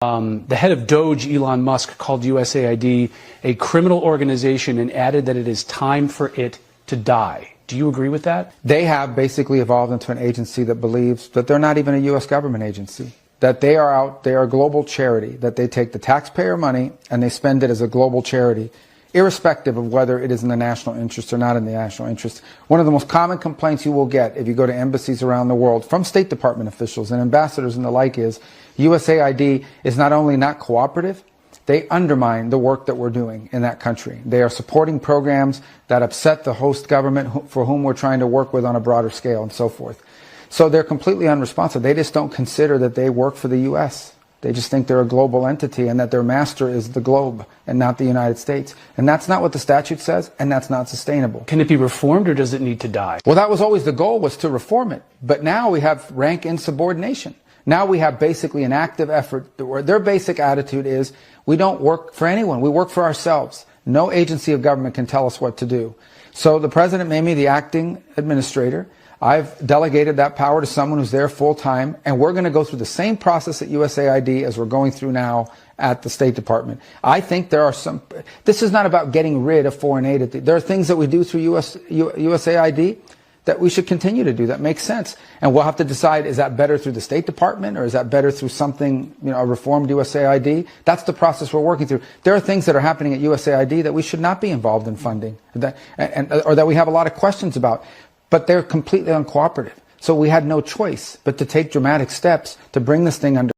The head of Doge, Elon Musk, called USAID a criminal organization and added that it is time for it to die. Do you agree with that? They have basically evolved into an agency that believes that they're not even a U.S. government agency, that they are a global charity, that they take the taxpayer money and they spend it as a global charity, irrespective of whether it is in the national interest or not in the national interest. One of the most common complaints you will get if you go to embassies around the world from State Department officials and ambassadors and the like is USAID is not only not cooperative, they undermine the work that we're doing in that country. They are supporting programs that upset the host government for whom we're trying to work with on a broader scale and so forth. So they're completely unresponsive. They just don't consider that they work for the U.S. They just think they're a global entity and that their master is the globe and not the United States. And that's not what the statute says, and that's not sustainable. Can it be reformed or does it need to die? Well, that was always the goal, was to reform it. But now we have rank insubordination. Now we have basically an active effort where their basic attitude is we don't work for anyone. We work for ourselves. No agency of government can tell us what to do. So the president made me the acting administrator. I've delegated that power to someone who's there full time, and we're going to go through the same process at USAID as we're going through now at the State Department. I think there are some, this is not about getting rid of foreign aid. There are things that we do through USAID that we should continue to do that makes sense. And we'll have to decide, is that better through the State Department or is that better through something, a reformed USAID? That's the process we're working through. There are things that are happening at USAID that we should not be involved in funding, or that we have a lot of questions about. But they're completely uncooperative. So we had no choice but to take dramatic steps to bring this thing under